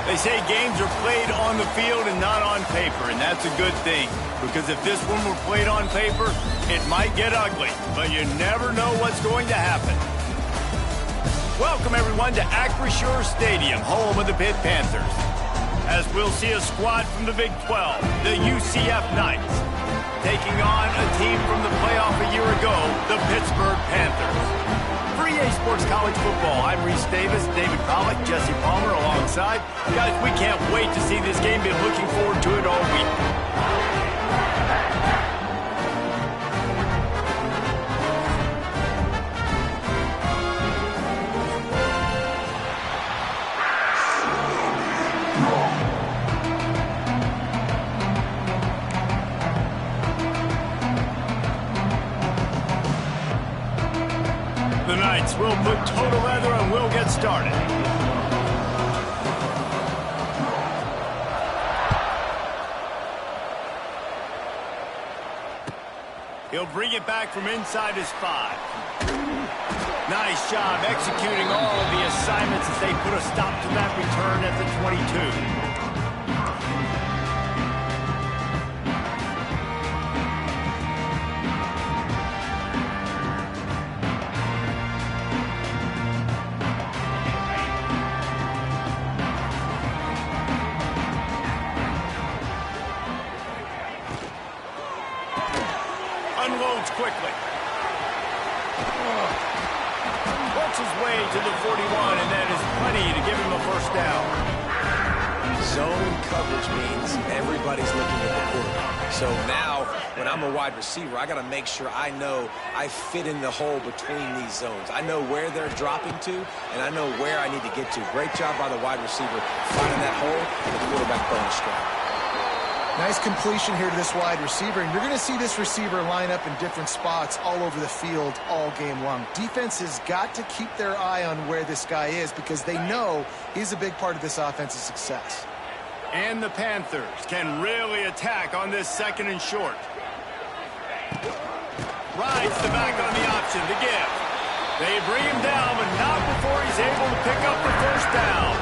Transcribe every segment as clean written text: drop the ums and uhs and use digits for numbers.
They say games are played on the field and not on paper, and that's a good thing. Because if this one were played on paper, it might get ugly. But you never know what's going to happen. Welcome, everyone, to Acrisure Stadium, home of the Pitt Panthers. As we'll see a squad from the Big 12, the UCF Knights, taking on a team from the playoff a year ago, the Pittsburgh Panthers. For EA Sports College Football, I'm Reese Davis, David Pollack, Jesse Palmer alongside. Guys, we can't wait to see this game. Been looking forward to it all week. The Knights will put total leather and we'll get started. He'll bring it back from inside his 5. Nice job executing all of the assignments as they put a stop to that return at the 22. Unloads quickly. Works his way to the 41, and that is plenty to give him a first down. Zone coverage means everybody's looking at the quarterback. So now, when I'm a wide receiver, I got to make sure I know I fit in the hole between these zones. I know where they're dropping to, and I know where I need to get to. Great job by the wide receiver finding that hole, and the quarterback throwing strike. Nice completion here to this wide receiver, and you're going to see this receiver line up in different spots all over the field all game long. Defense has got to keep their eye on where this guy is because they know he's a big part of this offense's success. And the Panthers can really attack on this second and short. Rides the back on the option to give. They bring him down, but not before he's able to pick up the first down.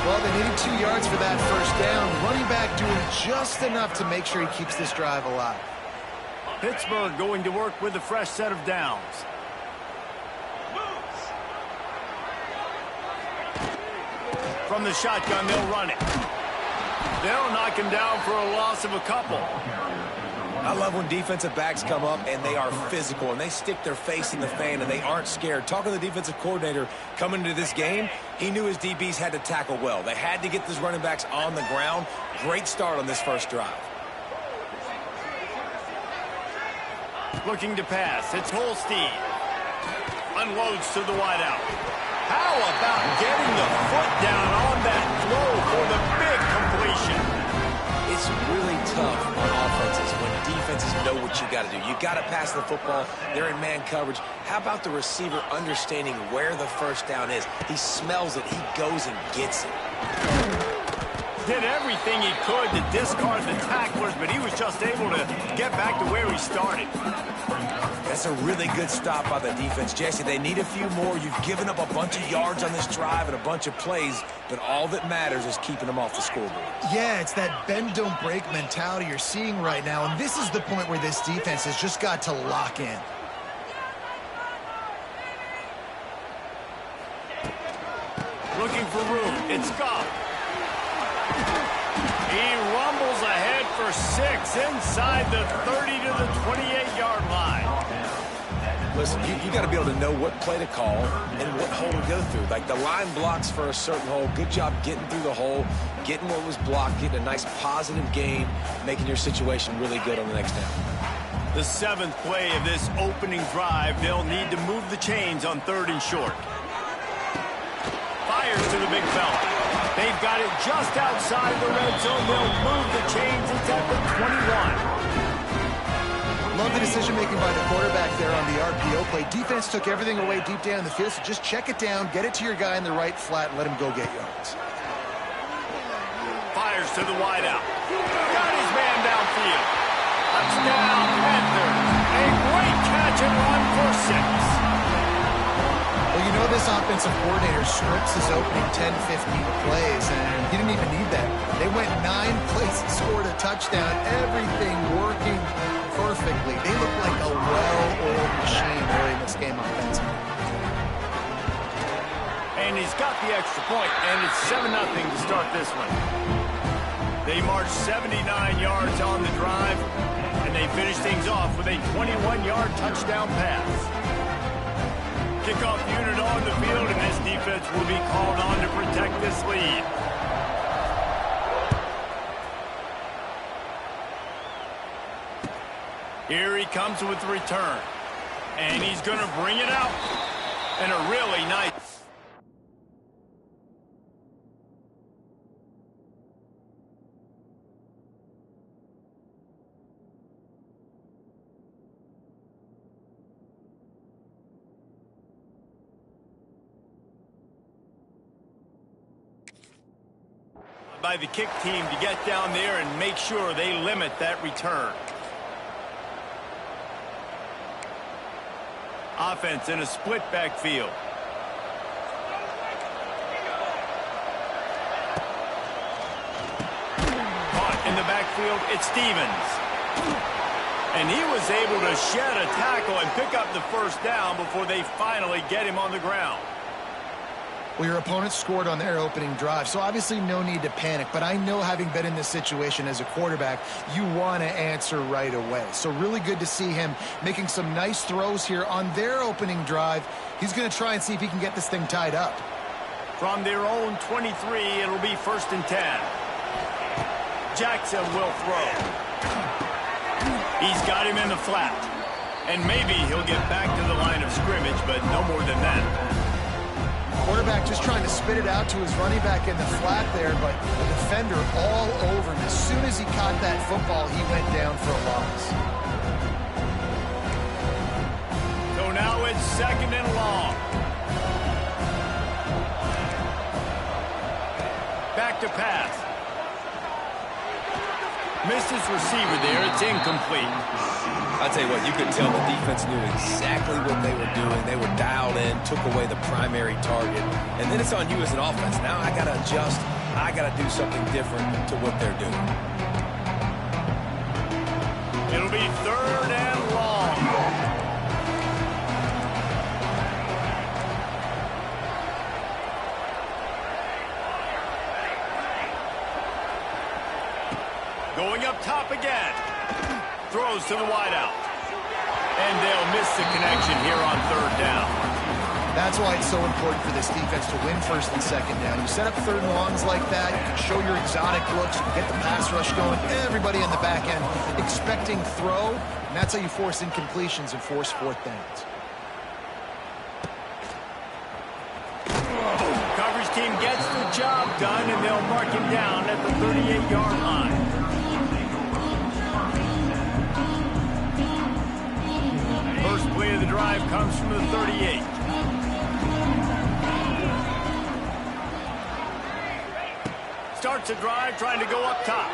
Well, they needed 2 yards for that first down. Running back doing just enough to make sure he keeps this drive alive. Pittsburgh going to work with a fresh set of downs. From the shotgun, they'll run it. They'll knock him down for a loss of a couple. I love when defensive backs come up and they are physical and they stick their face in the fan and they aren't scared. Talking to the defensive coordinator coming into this game, he knew his DBs had to tackle well. They had to get these running backs on the ground. Great start on this first drive. Looking to pass. It's Holstein. Unloads to the wideout. How about getting the foot down on that throw for the big completion? It's really tough on offenses when defenses know what you got to do. You got to pass the football. They're in man coverage. How about the receiver understanding where the first down is? He smells it. He goes and gets it. Did everything he could to discard the tacklers, but he was just able to get back to where he started. That's a really good stop by the defense. Jesse, they need a few more. You've given up a bunch of yards on this drive and a bunch of plays, but all that matters is keeping them off the scoreboard. Yeah, it's that bend, don't break mentality you're seeing right now, and this is the point where this defense has just got to lock in. Looking for room. It's Goff. He rumbles ahead for 6 inside the 30 to the 28-yard line. Listen, you got to be able to know what play to call and what hole to go through. Like the line blocks for a certain hole. Good job getting through the hole, getting what was blocked, getting a nice positive gain, making your situation really good on the next down. The 7th play of this opening drive, they'll need to move the chains on 3rd and short. Fires to the big fella. They've got it just outside the red zone. They'll move the chains. It's at the 21. Love the decision-making by the quarterback there on the RPO play. Defense took everything away deep down in the field, so just check it down, get it to your guy in the right flat, and let him go get yards. Fires to the wideout. Got his man downfield. Touchdown, Panthers. A great catch and run for 6. Well, you know this offense offensive coordinator scripts his opening 10, 15 plays, and he didn't even need that. They went 9 plays and scored a touchdown. Everything working perfectly. They look like a well-oiled machine early in this game offensively. And he's got the extra point, and it's 7-0 to start this one. They marched 79 yards on the drive, and they finished things off with a 21-yard touchdown pass. Kickoff unit on the field, and this defense will be called on to protect this lead. Here he comes with the return, and he's going to bring it out. And a really nice... by the kick team to get down there and make sure they limit that return. Offense in a split backfield. Caught in the backfield, it's Stevens. And he was able to shed a tackle and pick up the first down before they finally get him on the ground. Well, your opponent scored on their opening drive, so obviously no need to panic. But I know, having been in this situation as a quarterback, you want to answer right away. So really good to see him making some nice throws here on their opening drive. He's going to try and see if he can get this thing tied up. From their own 23, it'll be 1st and 10. Jackson will throw. He's got him in the flat. And maybe he'll get back to the line of scrimmage, but no more than that. Quarterback just trying to spit it out to his running back in the flat there, but the defender all over him. As soon as he caught that football, he went down for a loss. So now it's 2nd and long. Back to pass. Missed his receiver there. It's incomplete. I'll tell you what, you could tell the defense knew exactly what they were doing. They were dialed in, took away the primary target. And then it's on you as an offense. Now I got to adjust. I got to do something different to what they're doing. It'll be 3rd and long. Going up top again. Throws to the wideout. And they'll miss the connection here on 3rd down. That's why it's so important for this defense to win 1st and 2nd down. You set up 3rd and longs like that, you can show your exotic looks, you can get the pass rush going, everybody in the back end expecting throw, and that's how you force incompletions and force 4th downs. Coverage team gets the job done, and they'll mark him down at the 38-yard line. First play of the drive comes from the 38. Starts a drive trying to go up top.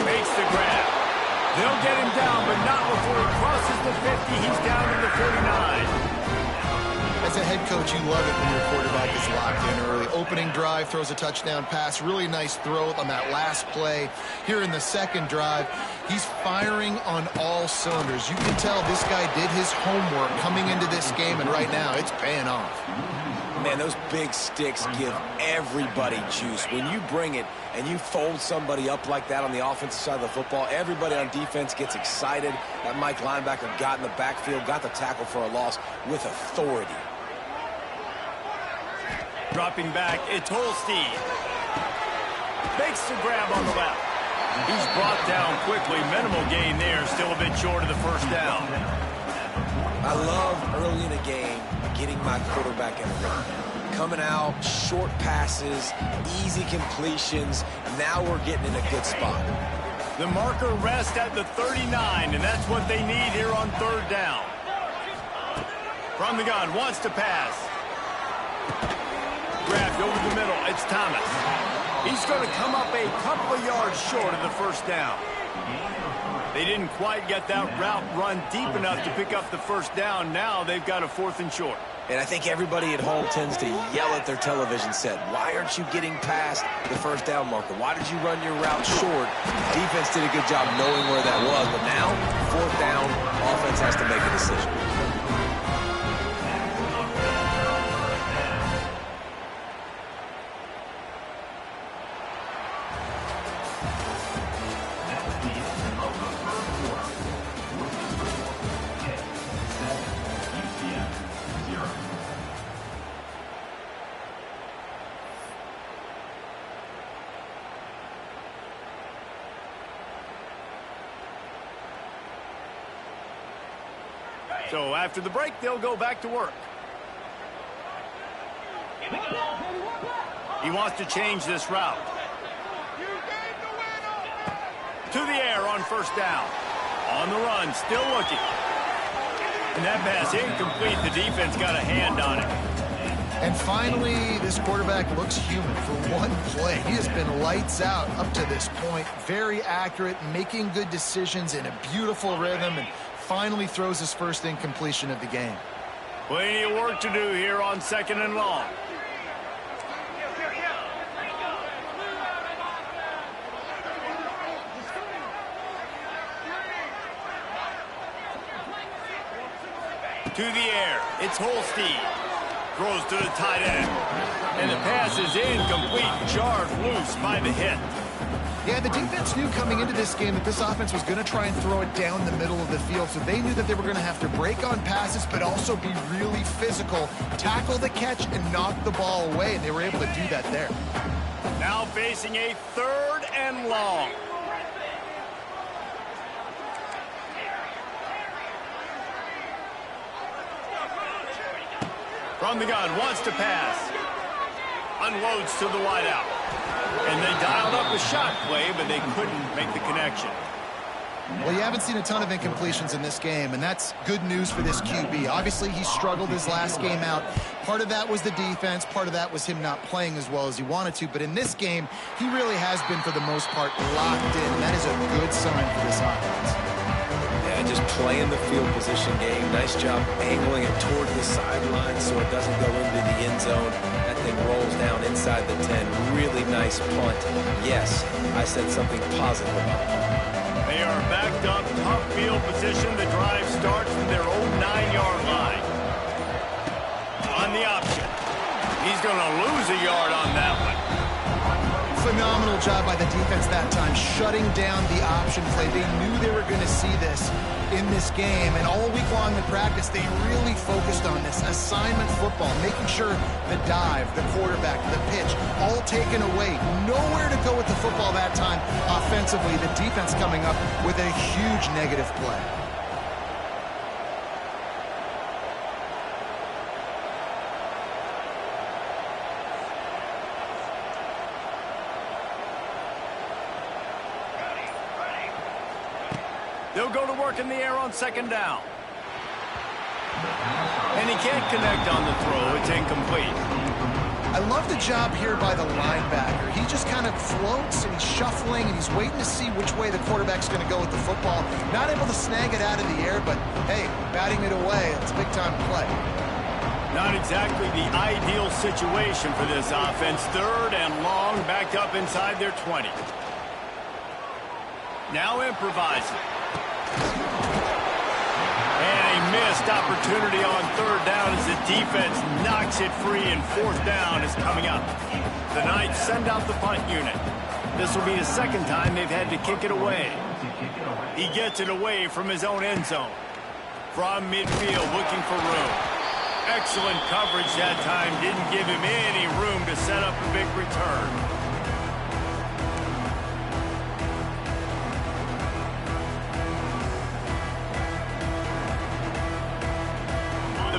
Makes the grab. They'll get him down, but not before he crosses the 50. He's down to the 49. As a head coach, you love it when your quarterback is locked in early. Opening drive, throws a touchdown pass. Really nice throw on that last play. Here in the 2nd drive, he's firing on all cylinders. You can tell this guy did his homework coming into this game, and right now it's paying off. Man, those big sticks give everybody juice. When you bring it and you fold somebody up like that on the offensive side of the football, everybody on defense gets excited. That Mike linebacker got in the backfield, got the tackle for a loss with authority. Dropping back, it's Holstein. Makes the grab on the left. He's brought down quickly. Minimal gain there, still a bit short of the 1st down. I love early in a game getting my quarterback in a rhythm. Coming out, short passes, easy completions. Now we're getting in a good spot. The marker rests at the 39, and that's what they need here on 3rd down. From the gun, wants to pass. Grabbed over the middle, it's Thomas. He's going to come up a couple of yards short of the 1st down. They didn't quite get that route run deep enough to pick up the first down. Now they've got a 4th and short. And I think everybody at home tends to yell at their television set. Why aren't you getting past the first down marker? Why did you run your route short? Defense did a good job knowing where that was, but now, 4th down, offense has to make a decision. So after the break, they'll go back to work. He wants to change this route. To the air on first down. On the run, still looking. And that pass incomplete. The defense got a hand on it. And finally, this quarterback looks human for one play. He has been lights out up to this point. Very accurate, making good decisions in a beautiful rhythm, and finally throws his first incompletion of the game. Plenty of work to do here on 2nd and long. To the air, it's Holstein. Throws to the tight end. And the pass is incomplete, jarred loose by the hit. Yeah, the defense knew coming into this game that this offense was going to try and throw it down the middle of the field, so they knew that they were going to have to break on passes but also be really physical, tackle the catch, and knock the ball away, and they were able to do that there. Now facing a 3rd and long. From the gun, wants to pass. Unloads to the wideout. And they dialed up a shot play, but they couldn't make the connection. Well, you haven't seen a ton of incompletions in this game, and that's good news for this QB. Obviously, he struggled his last game out. Part of that was the defense. Part of that was him not playing as well as he wanted to. But in this game, he really has been, for the most part, locked in. And that is a good sign for this offense. Yeah, just playing the field position game. Nice job angling it toward the sideline so it doesn't go into the end zone. That thing rolls down inside the 10. Really nice punt. Yes, I said something positive about punt. They are backed up, tough field position. The drive starts from their own 9-yard line. On the option. He's going to lose a yard on that one. Phenomenal job by the defense that time, shutting down the option play. They knew they were going to see this in this game, and all week long in practice, they really focused on this assignment football, making sure the dive, the quarterback, the pitch, all taken away. Nowhere to go with the football that time offensively. The defense coming up with a huge negative play. They'll go to work in the air on 2nd down. And he can't connect on the throw. It's incomplete. I love the job here by the linebacker. He just kind of floats and he's shuffling and he's waiting to see which way the quarterback's going to go with the football. Not able to snag it out of the air, but hey, batting it away, it's a big-time play. Not exactly the ideal situation for this offense. 3rd and long, backed up inside their 20. Now improvising. And a missed opportunity on 3rd down as the defense knocks it free, and 4th down is coming up. The Knights send out the punt unit. This will be the 2nd time they've had to kick it away. He gets it away from his own end zone. From midfield, looking for room. Excellent coverage that time. Didn't give him any room to set up a big return.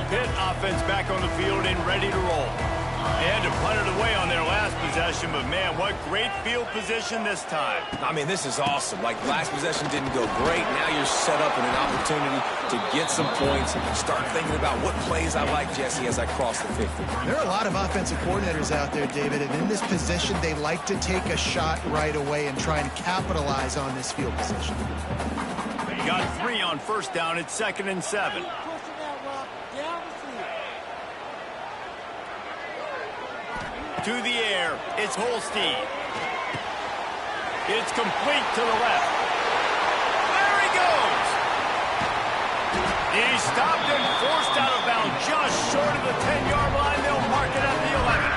Pitt offense back on the field and ready to roll. They had to punt it away on their last possession, but man, what great field position this time. I mean, this is awesome. Like, last possession didn't go great. Now you're set up in an opportunity to get some points and start thinking about what plays I like, Jesse, as I cross the 50. There are a lot of offensive coordinators out there, David, and in this position, they like to take a shot right away and try and capitalize on this field position. got 3 on first down. It's 2nd and 7. To the air, it's Holstein. It's complete to the left. There he goes. He's stopped and forced out of bounds just short of the 10-yard line. They'll mark it at the 11.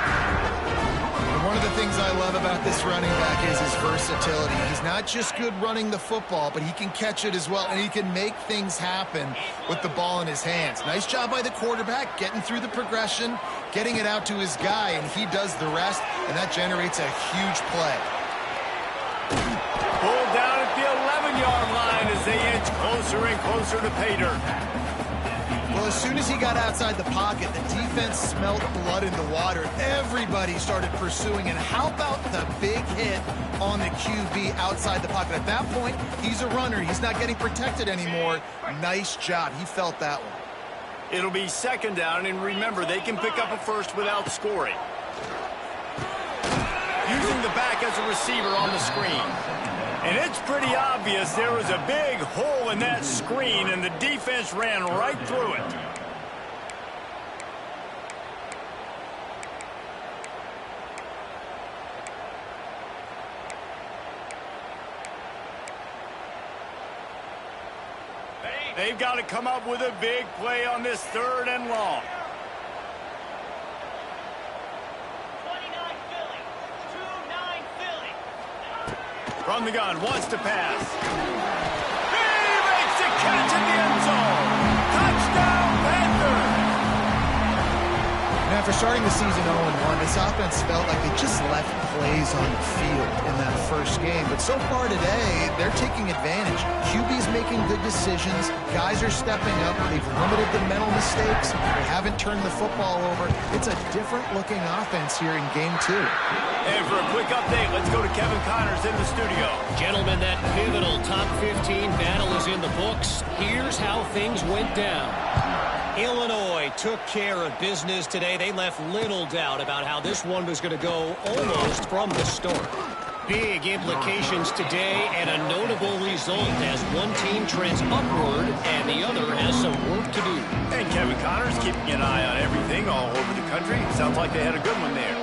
And one of the things I love about this running back is his versatility. He's not just good running the football, but he can catch it as well, and he can make things happen with the ball in his hands. Nice job by the quarterback, getting through the progression, getting it out to his guy, and he does the rest, and that generates a huge play. Pulled down at the 11-yard line as they inch closer and closer to pay dirt. Well, as soon as he got outside the pocket, the defense smelled blood in the water. Everybody started pursuing, and how about the big hit on the QB outside the pocket? At that point, he's a runner. He's not getting protected anymore. Nice job. He felt that one. It'll be 2nd down, and remember, they can pick up a first without scoring. Using the back as a receiver on the screen. And it's pretty obvious there was a big hole in that screen, and the defense ran right through it. They've got to come up with a big play on this 3rd and long. From the gun, wants to pass. He makes the catch in the end zone. Touchdown, Panthers! And after starting the season 0-1, this offense felt like they just left plays on the field in that first game. But so far today, they're taking advantage. QB's making good decisions. Guys are stepping up. They've limited the mental mistakes. They haven't turned the football over. It's a different-looking offense here in Game 2. And for a quick update, let's go to Kevin Connors in the studio. Gentlemen, that pivotal top 15 battle is in the books. Here's how things went down. Illinois took care of business today. They left little doubt about how this one was going to go almost from the start. Big implications today and a notable result as one team trends upward and the other has some work to do. And Kevin Connors keeping an eye on everything all over the country. Sounds like they had a good one there.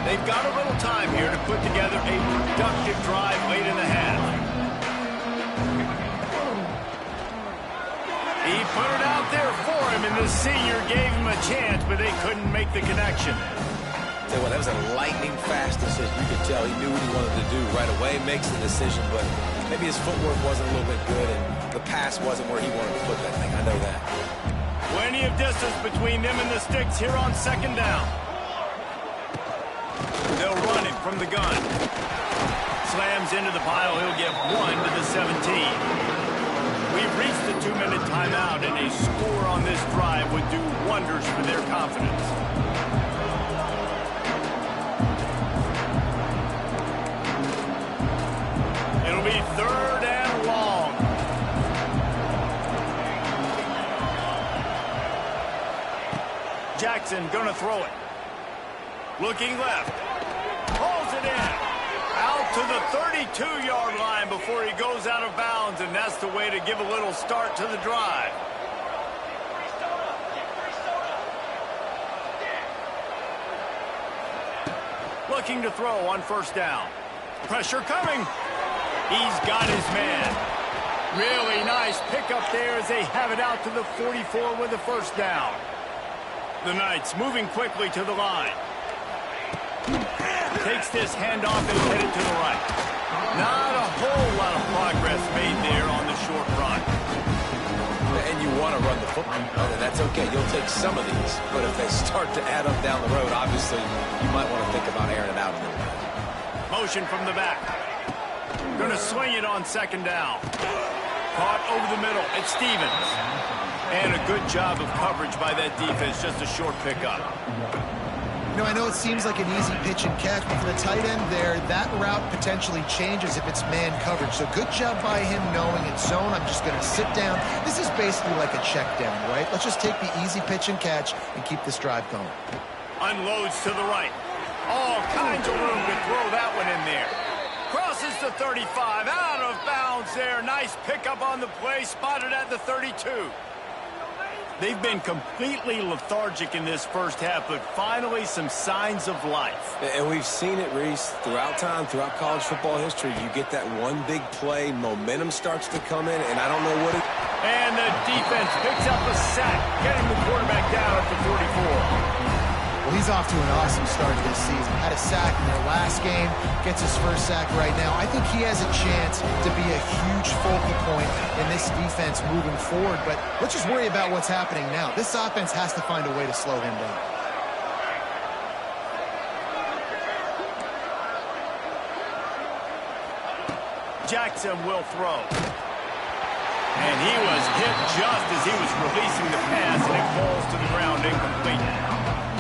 They've got a little time here to put together a productive drive late in the half. He put it out there for him, and the senior gave him a chance, but they couldn't make the connection. Tell you what, that was a lightning-fast decision. You could tell he knew what he wanted to do right away, makes the decision, but maybe his footwork wasn't a little bit good, and the pass wasn't where he wanted to put that thing. I know that. Plenty of distance between them and the sticks here on 2nd down. They'll run it from the gun. Slams into the pile. He'll get 1 to the 17. We've reached the 2-minute timeout, and a score on this drive would do wonders for their confidence. It'll be 3rd and long. Jackson gonna throw it. Looking left. Pulls it in. Out to the 32-yard line before he goes out of bounds, and that's the way to give a little start to the drive. Looking to throw on 1st down. Pressure coming. He's got his man. Really nice pickup there as they have it out to the 44 with the 1st down. The Knights moving quickly to the line. Takes this handoff and headed to the right. Not a whole lot of progress made there on the short run. And you want to run the football, and that's okay. You'll take some of these, but if they start to add up down the road, obviously you might want to think about airing it out a little bit. Motion from the back. Gonna swing it on 2nd down. Caught over the middle. It's Stevens. And a good job of coverage by that defense. Just a short pickup. You know, I know it seems like an easy pitch and catch, but for the tight end there, that route potentially changes if it's man coverage. So good job by him knowing it's zone. I'm just going to sit down. This is basically like a check down, right? Let's just take the easy pitch and catch and keep this drive going. Unloads to the right. All kinds of room to throw that one in there. Crosses the 35, out of bounds there. Nice pickup on the play, spotted at the 32. They've been completely lethargic in this first half, but finally some signs of life. And we've seen it, Reese, throughout time, throughout college football history. You get that one big play, momentum starts to come in, and I don't know what it... And the defense picks up a sack, getting the quarterback down at the 44. Well, he's off to an awesome start to this season. Had a sack in their last game, gets his first sack right now. I think he has a chance to be a huge focal point in this defense moving forward, but let's just worry about what's happening now. This offense has to find a way to slow him down. Jackson will throw. And he was hit just as he was releasing the pass, and it falls to the ground incomplete.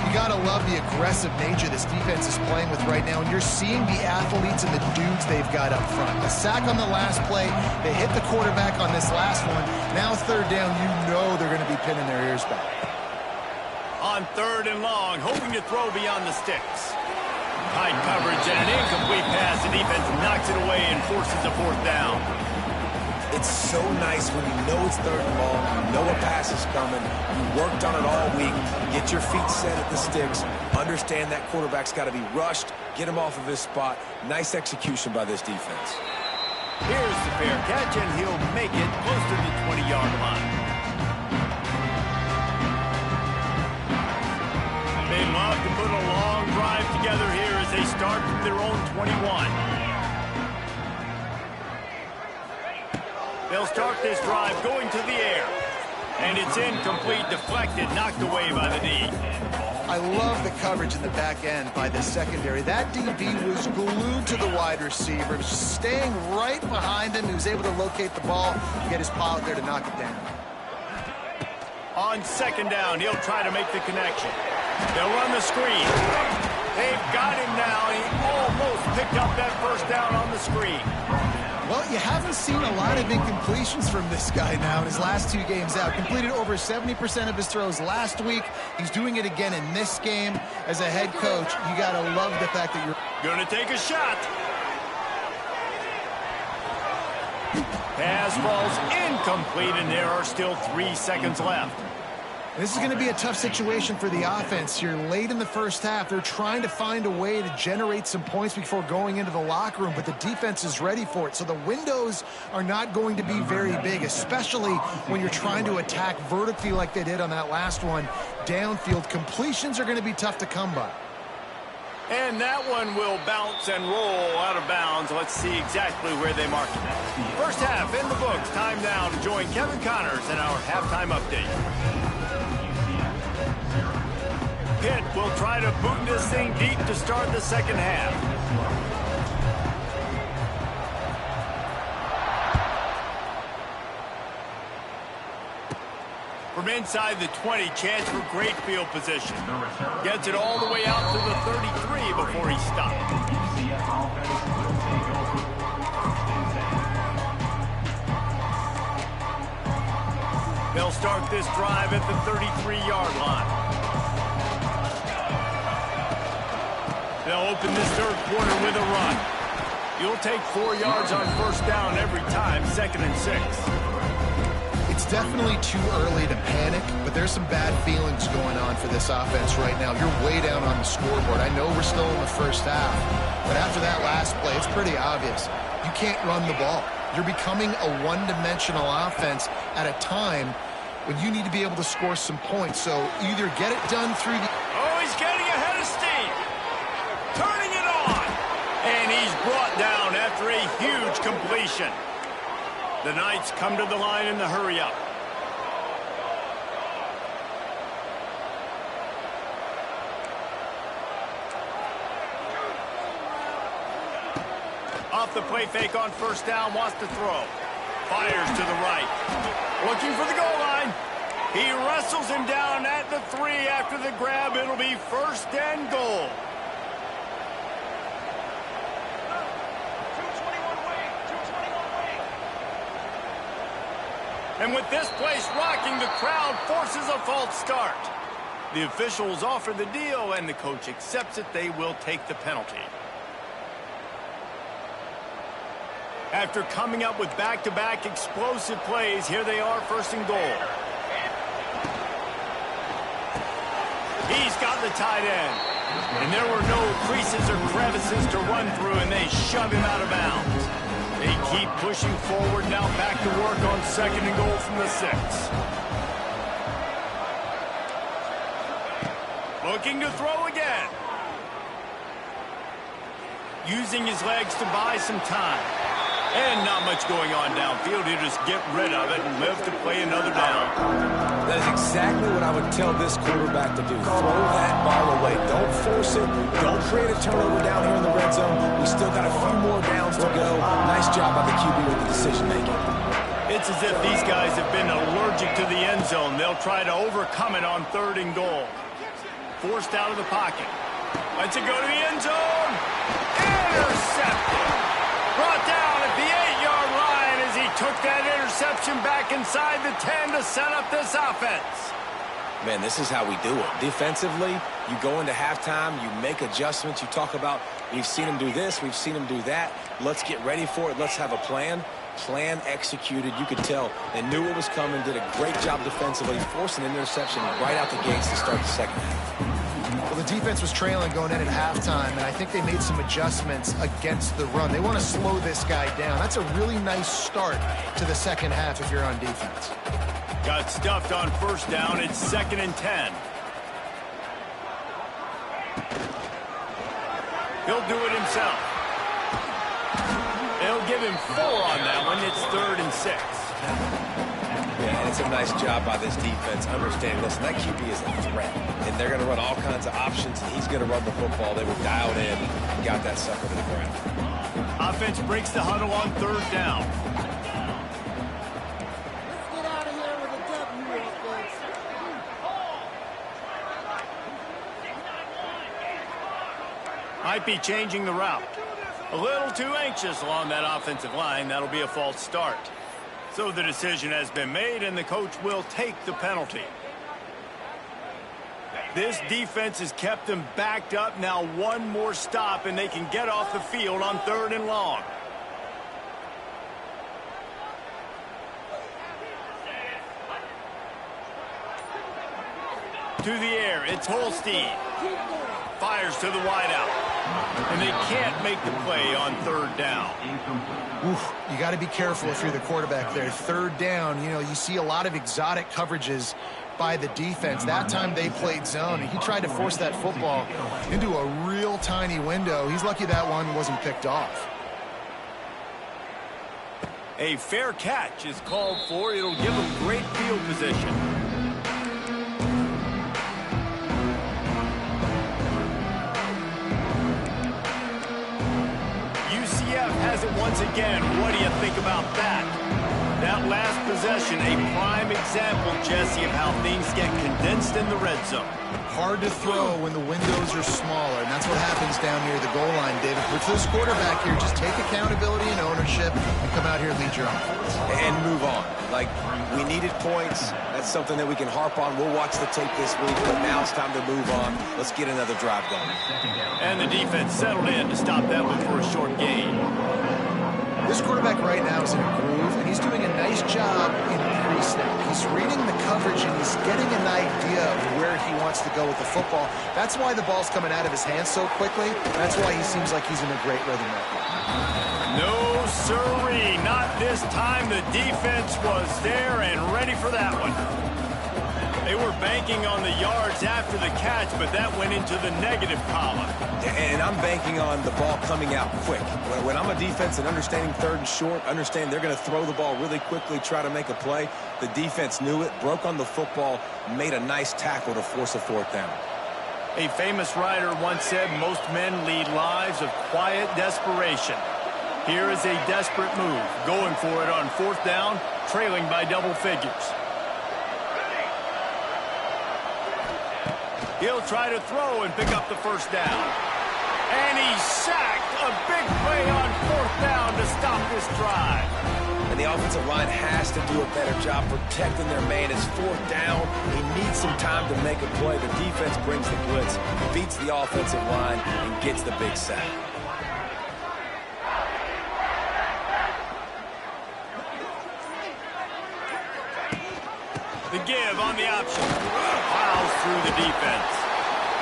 You got to love the aggressive nature this defense is playing with right now, and you're seeing the athletes and the dudes they've got up front. A sack on the last play, they hit the quarterback on this last one. Now third down, you know they're going to be pinning their ears back. On third and long, hoping to throw beyond the sticks. Tight coverage and an incomplete pass. The defense knocks it away and forces a fourth down. It's so nice when you know it's third and long, you know a pass is coming, you worked on it all week, get your feet set at the sticks, understand that quarterback's got to be rushed, get him off of his spot. Nice execution by this defense. Here's the fair catch, and he'll make it close to the 20-yard line. They love to put a long drive together here as they start from their own 21. They'll start this drive going to the air. And it's incomplete, deflected, knocked away by the D. I love the coverage in the back end by the secondary. That DB was glued to the wide receiver, just staying right behind him. He was able to locate the ball, get his paw out there to knock it down. On second down, he'll try to make the connection. They'll run the screen. They've got him now, and he almost picked up that first down on the screen. Well, you haven't seen a lot of incompletions from this guy now in his last two games out. Completed over 70% of his throws last week. He's doing it again in this game. As a head coach, you got to love the fact that you're going to take a shot. Pass falls incomplete, and there are still 3 seconds left. This is going to be a tough situation for the offense here. Late in the first half, they're trying to find a way to generate some points before going into the locker room, but the defense is ready for it. So the windows are not going to be very big, especially when you're trying to attack vertically like they did on that last one. Downfield completions are going to be tough to come by. And that one will bounce and roll out of bounds. Let's see exactly where they mark it. First half in the books. Time now to join Kevin Connors in our halftime update. Pitt will try to boot this thing deep to start the second half. From inside the 20, chance for great field position. Gets it all the way out to the 33 before he stopped. They'll start this drive at the 33-yard line. They'll open this third quarter with a run. You'll take 4 yards on first down every time, 2nd and 6. It's definitely too early to panic, but there's some bad feelings going on for this offense right now. You're way down on the scoreboard. I know we're still in the first half, but after that last play, it's pretty obvious. You can't run the ball. You're becoming a one-dimensional offense at a time when you need to be able to score some points. So either get it done through the... Oh, he's getting ahead of steam. Turning it on. And he's brought down after a huge completion. The Knights come to the line in the hurry-up. Off the play fake on first down, wants to throw. Fires to the right. Looking for the goal line. He wrestles him down at the 3 after the grab. It'll be first and goal. And with this place rocking, the crowd forces a false start. The officials offer the deal, and the coach accepts it. They will take the penalty. After coming up with back-to-back explosive plays, here they are, first and goal. He's got the tight end. And there were no creases or crevices to run through, and they shove him out of bounds. They keep pushing forward, now back to work on second and goal from the 6. Looking to throw again. Using his legs to buy some time. And not much going on downfield. He'll just get rid of it and live to play another down. That is exactly what I would tell this quarterback to do. Throw that ball away. Don't force it. Don't create a turnover down here in the red zone. We still got a few more downs to go. Nice job by the QB with the decision-making. It's as if these guys have been allergic to the end zone. They'll try to overcome it on third and goal. Forced out of the pocket. Lets it go to the end zone. Intercepted. Brought down at the 8-yard line as he took that interception back inside the 10 to set up this offense. Man, this is how we do it. Defensively, you go into halftime, you make adjustments. You talk about, we've seen him do this, we've seen him do that. Let's get ready for it. Let's have a plan. Plan executed. You could tell they knew what was coming, did a great job defensively, forced an interception right out the gates to start the second half. Well, the defense was trailing going in at halftime, and I think they made some adjustments against the run. They want to slow this guy down. That's a really nice start to the second half if you're on defense. Got stuffed on first down. It's 2nd and 10. He'll do it himself. They'll give him 4 on that one. It's 3rd and 6. Yeah, and it's a nice job by this defense understanding, listen, that QB is a threat, and they're going to run all kinds of options, and he's going to run the football. They were dialed in and got that sucker to the ground. Offense breaks the huddle on 3rd down. Let's get out of here with a W, offense. Might be changing the route. A little too anxious along that offensive line. That'll be a false start. So the decision has been made, and the coach will take the penalty. This defense has kept them backed up. Now one more stop, and they can get off the field on 3rd and long. To the air, it's Holstein. Fires to the wideout. And they can't make the play on 3rd down. Oof, you got to be careful if you're the quarterback there. 3rd down, you know, you see a lot of exotic coverages by the defense. That time they played zone, and he tried to force that football into a real tiny window. He's lucky that one wasn't picked off. A fair catch is called for. It'll give them great field position. Has it once again. What do you think about that? That last possession, a prime example, Jesse, of how things get condensed in the red zone. Hard to throw when the windows are smaller, and that's what happens down near the goal line, David. But for this quarterback here, just take accountability and ownership and come out here and lead your offense. And move on. Like, we needed points. That's something that we can harp on. We'll watch the tape this week, but now it's time to move on. Let's get another drive going. And the defense settled in to stop that one for a short gain. This quarterback right now is in a groove, and he's doing a nice job in pre-snap. He's reading the coverage, and he's getting an idea of where he wants to go with the football. That's why the ball's coming out of his hands so quickly. That's why he seems like he's in a great rhythm right now. No, sirree. Not this time. The defense was there and ready for that one. They were banking on the yards after the catch, but that went into the negative column. And I'm banking on the ball coming out quick. When I'm a defense and understanding 3rd and short, understand they're going to throw the ball really quickly, try to make a play. The defense knew it, broke on the football, made a nice tackle to force a 4th down. A famous writer once said, most men lead lives of quiet desperation. Here is a desperate move, going for it on 4th down, trailing by double figures. He'll try to throw and pick up the 1st down. And he's sacked. A big play on 4th down to stop this drive. And the offensive line has to do a better job protecting their man. It's 4th down. He needs some time to make a play. The defense brings the blitz, beats the offensive line, and gets the big sack. The give on the option. Plows through the defense.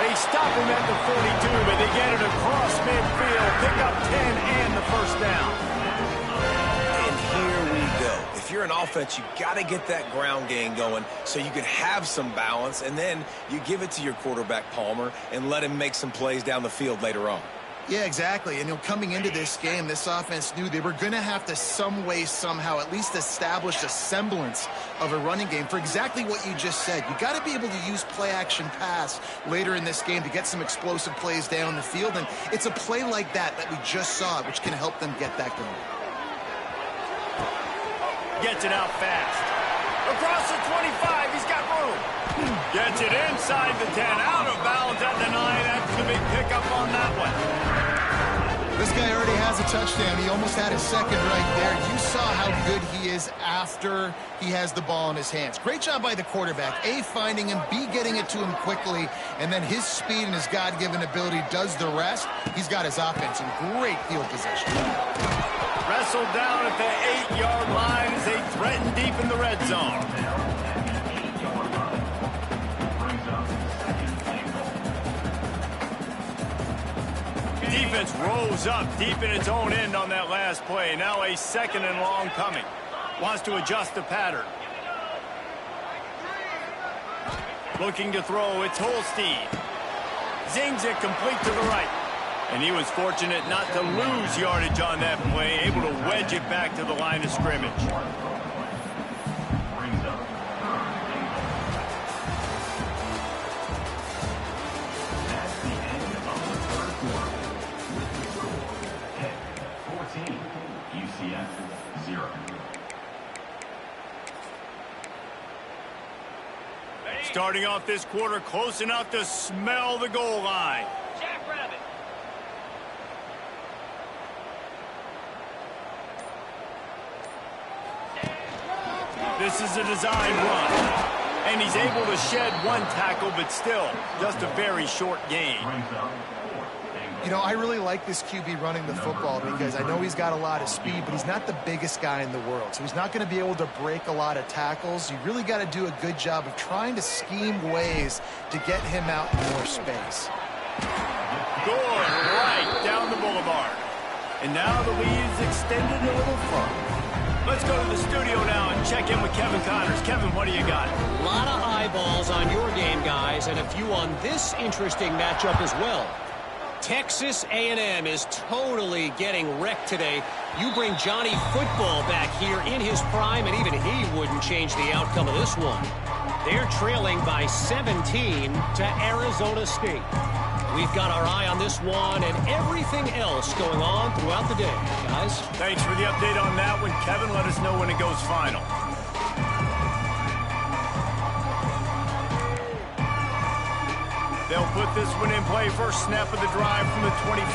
They stop him at the 42, but they get it across midfield. Pick up 10 and the first down. And here we go. If you're an offense, you got to get that ground game going so you can have some balance, and then you give it to your quarterback, Palmer, and let him make some plays down the field later on. Yeah, exactly. And coming into this game, this offense knew they were going to have to some way, somehow, at least establish a semblance of a running game for exactly what you just said. You got to be able to use play-action pass later in this game to get some explosive plays down the field. And it's a play like that we just saw, which can help them get that going. Gets it out fast. Across the 25, he's got room. Gets it inside the 10, out of bounds at the 9. That's the big pickup on that one. This guy already has a touchdown. He almost had his second right there. You saw how good he is after he has the ball in his hands. Great job by the quarterback. A, finding him, B, getting it to him quickly, and then his speed and his God-given ability does the rest. He's got his offense in great field position. Wrestled down at the 8-yard line as they threaten deep in the red zone. Defense rose up deep in its own end on that last play. Now a second and long coming. Wants to adjust the pattern. Looking to throw, it's Holstein. Zings it complete to the right. And he was fortunate not to lose yardage on that play, able to wedge it back to the line of scrimmage. Starting off this quarter close enough to smell the goal line. This is a design run. And he's able to shed one tackle, but still, just a very short gain. I really like this QB running the football because I know he's got a lot of speed, but he's not the biggest guy in the world. So he's not going to be able to break a lot of tackles. You really got to do a good job of trying to scheme ways to get him out in more space. Good, right down the boulevard. And now the lead is extended a little further. Let's go to the studio now and check in with Kevin Connors. Kevin, what do you got? A lot of eyeballs on your game, guys, and a few on this interesting matchup as well. Texas A&M is totally getting wrecked today. You bring Johnny Football back here in his prime, and even he wouldn't change the outcome of this one. They're trailing by 17 to Arizona State. We've got our eye on this one and everything else going on throughout the day, guys. Thanks for the update on that one, Kevin. Let us know when it goes final. They'll put this one in play. First snap of the drive from the 25.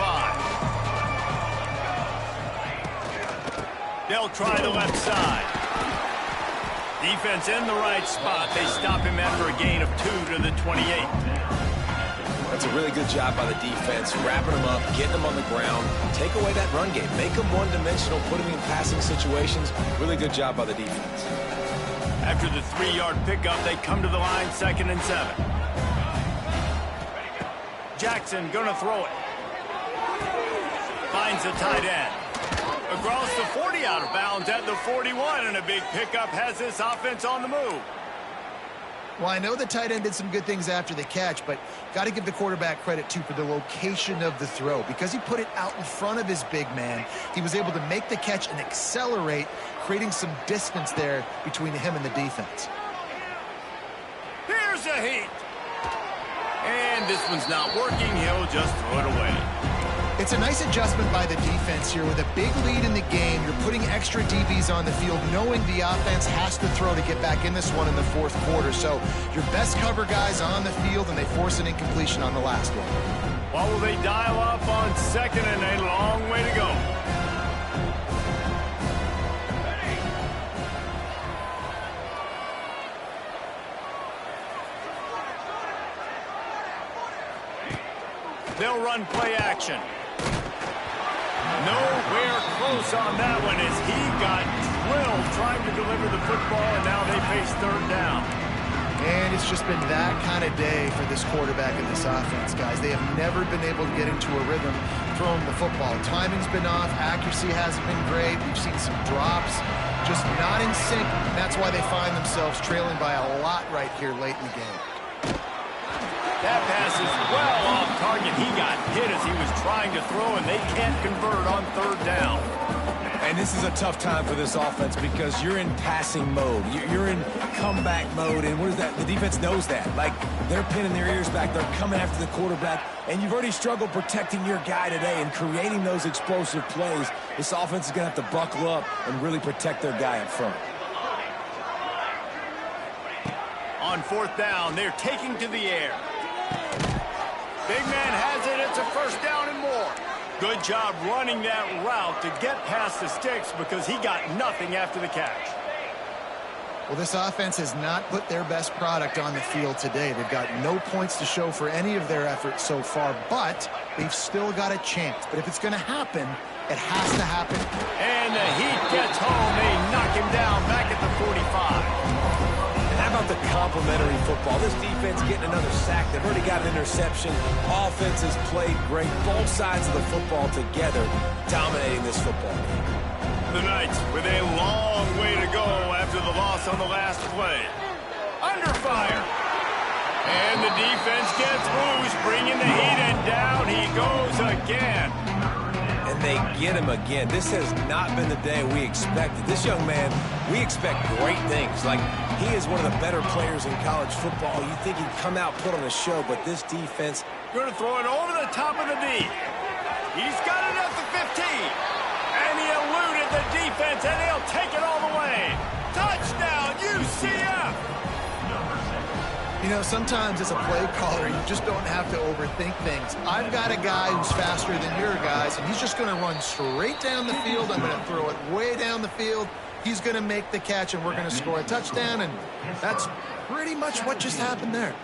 They'll try the left side. Defense in the right spot. They stop him after a gain of 2 to the 28. That's a really good job by the defense, wrapping them up, getting them on the ground. Take away that run game. Make them one-dimensional, put them in passing situations. Really good job by the defense. After the 3-yard pickup, they come to the line, 2nd and 7. Jackson gonna throw it. Finds the tight end. Across the 40, out of bounds at the 41, and a big pickup has this offense on the move. Well, I know the tight end did some good things after the catch, but got to give the quarterback credit, too, for the location of the throw. Because he put it out in front of his big man, he was able to make the catch and accelerate, creating some distance there between him and the defense. Here's a heat. And this one's not working. He'll just throw it away. It's a nice adjustment by the defense here. With a big lead in the game, you're putting extra DBs on the field, knowing the offense has to throw to get back in this one in the 4th quarter. So your best cover guys on the field, and they force an incompletion on the last one. What will they dial up on 2nd and a long way to go? They'll run play action. Nowhere close on that one as he got drilled trying to deliver the football, and now they face 3rd down. it's just been that kind of day for this quarterback and this offense, guys. They have never been able to get into a rhythm throwing the football. Timing's been off. Accuracy hasn't been great. We've seen some drops, just not in sync. And that's why they find themselves trailing by a lot right here late in the game. That pass is well off target. He got hit as he was trying to throw, and they can't convert on third down. And this is a tough time for this offense because you're in passing mode. You're in comeback mode, and what is that? The defense knows that. Like, they're pinning their ears back. They're coming after the quarterback, and you've already struggled protecting your guy today and creating those explosive plays. This offense is going to have to buckle up and really protect their guy up front. On fourth down, they're taking to the air. Big man has it. It's a first down and more. Good job running that route to get past the sticks because he got nothing after the catch. Well, this offense has not put their best product on the field today. They've got no points to show for any of their efforts so far, but they've still got a chance. But if it's going to happen, it has to happen. And the Heat gets home. They knock him down back at the 45. How about the complimentary football? This defense getting another sack. They've already got an interception. Offense has played great. Both sides of the football together, dominating this football game. The Knights with a long way to go after the loss on the last play. Under fire. And the defense gets loose, bringing the Heat, and down he goes again. And they get him again. This has not been the day we expected. This young man, we expect great things. Like, he is one of the better players in college football. You think he'd come out, put on a show, but this defense... Going to throw it over the top of the D. He's got it at the 15. And he eluded the defense, and he'll take it all the way. Touchdown, UCF! You know, sometimes as a play caller, you just don't have to overthink things. I've got a guy who's faster than your guys, and he's just going to run straight down the field. I'm going to throw it way down the field. He's going to make the catch, and we're going to score a touchdown, and that's pretty much what just happened there.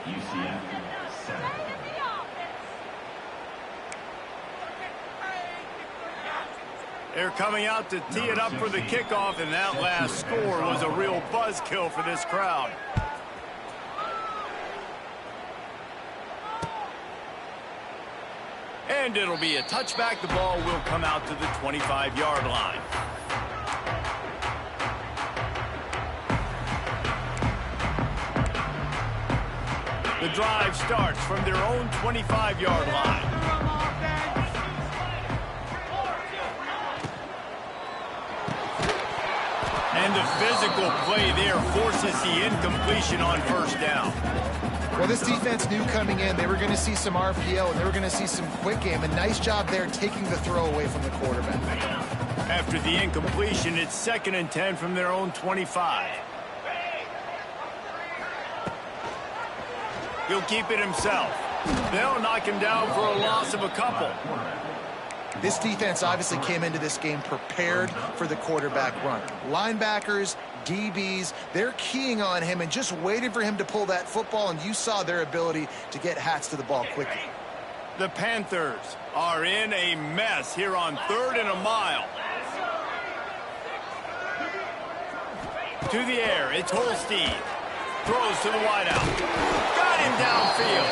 They're coming out to tee it up for the kickoff, and that last score was a real buzzkill for this crowd. And it'll be a touchback. The ball will come out to the 25-yard line. The drive starts from their own 25-yard line. And the physical play there forces the incompletion on first down. Well, this defense knew coming in they were going to see some RPO and they were going to see some quick game. A nice job there taking the throw away from the quarterback. After the incompletion, it's 2nd and 10 from their own 25. He'll keep it himself. They'll knock him down for a loss of a couple. This defense obviously came into this game prepared for the quarterback run. Linebackers, DBs, they're keying on him and just waiting for him to pull that football, and you saw their ability to get hats to the ball quickly. The Panthers are in a mess here on 3rd and a mile. To the air, it's Holstein. Throws to the wideout. Got him downfield.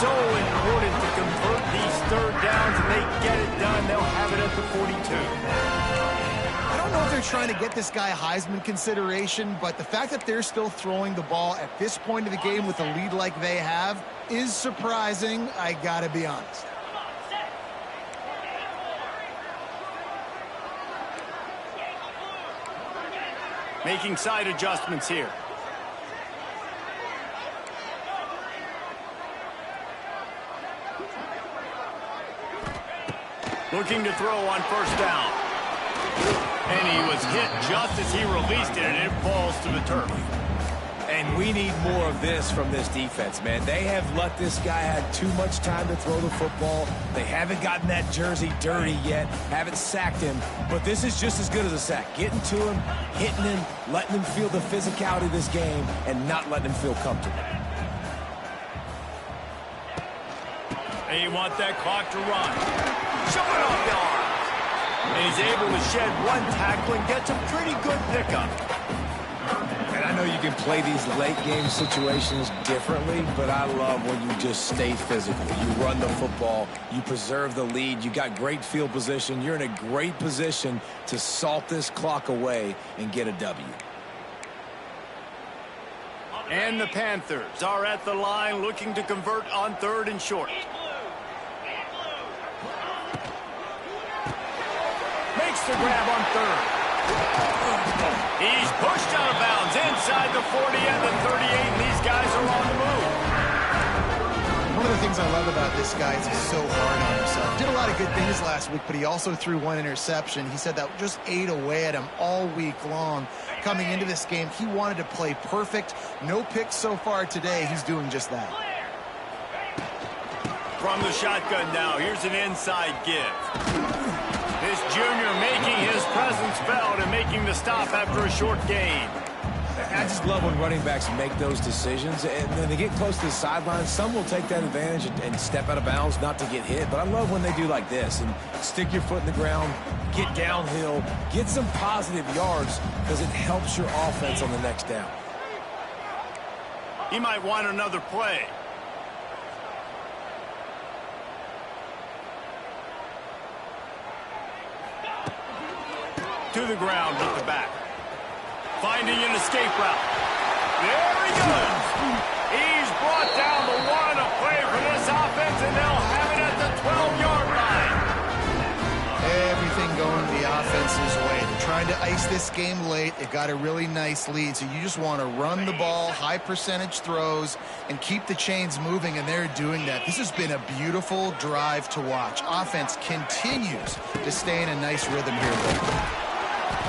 So important to convert these 3rd downs, and they get it done. They'll have it at the 42. I don't know if they're trying to get this guy Heisman consideration, but the fact that they're still throwing the ball at this point of the game with a lead like they have is surprising, I gotta be honest. Making side adjustments here. Looking to throw on first down. And he was hit just as he released it, and it falls to the turf. And we need more of this from this defense, man. They have let this guy have too much time to throw the football. They haven't gotten that jersey dirty yet, haven't sacked him. But this is just as good as a sack. Getting to him, hitting him, letting him feel the physicality of this game, and not letting him feel comfortable. They want that clock to run. Showing off the arm. And he's able to shed one tackle and gets a pretty good pickup. And I know you can play these late game situations differently, but I love when you just stay physical. You run the football, you preserve the lead, you got great field position, you're in a great position to salt this clock away and get a W. And the Panthers are at the line looking to convert on 3rd and short. Makes the grab on 3rd. He's pushed out of bounds inside the 40 and the 38, and these guys are on the move. One of the things I love about this guy is he's so hard on himself. Did a lot of good things last week, but he also threw 1 interception. He said that just ate away at him all week long. Coming into this game, he wanted to play perfect. No picks so far today. He's doing just that. From the shotgun now, here's an inside give. This junior making his presence felt and making the stop after a short gain. I just love when running backs make those decisions, and then they get close to the sideline. Some will take that advantage and step out of bounds not to get hit, but I love when they do like this and stick your foot in the ground, get downhill, get some positive yards because it helps your offense on the next down. He might want another play. To the ground with the back. Finding an escape route. There he goes. He's brought down the 1, a play for this offense, and they'll have it at the 12-yard line. Everything going the offense's way. They're trying to ice this game late. They've got a really nice lead, so you just want to run the ball, high percentage throws, and keep the chains moving, and they're doing that. This has been a beautiful drive to watch. Offense continues to stay in a nice rhythm here.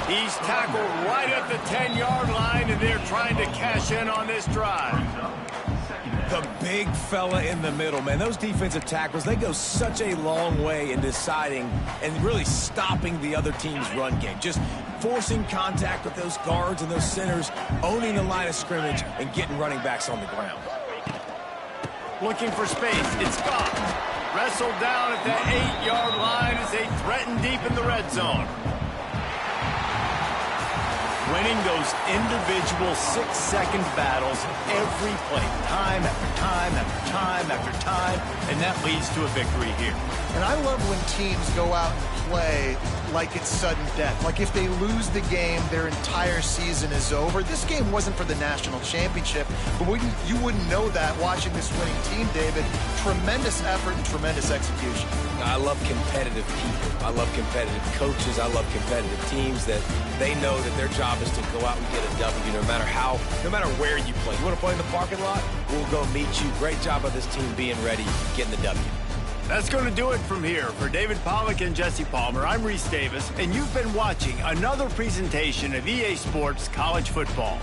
He's tackled right at the 10-yard line, and they're trying to cash in on this drive. The big fella in the middle, man. Those defensive tackles, they go such a long way in deciding and really stopping the other team's run game. Just forcing contact with those guards and those centers, owning the line of scrimmage, and getting running backs on the ground. Looking for space. It's gone. Wrestled down at the 8-yard line as they threaten deep in the red zone. Winning those individual 6-second battles every play, time after time after time after time, and that leads to a victory here. And I love when teams go out and play like it's sudden death. Like if they lose the game, their entire season is over. This game wasn't for the national championship, but you wouldn't know that watching this winning team, David. Tremendous effort and tremendous execution. I love competitive people. I love competitive coaches. I love competitive teams that they know that their job is to go out and get a W no matter where you play. You want to play in the parking lot? We'll go meet you. Great job of this team being ready, getting the W. That's going to do it from here. For David Pollack and Jesse Palmer, I'm Reese Davis, and you've been watching another presentation of EA Sports College Football.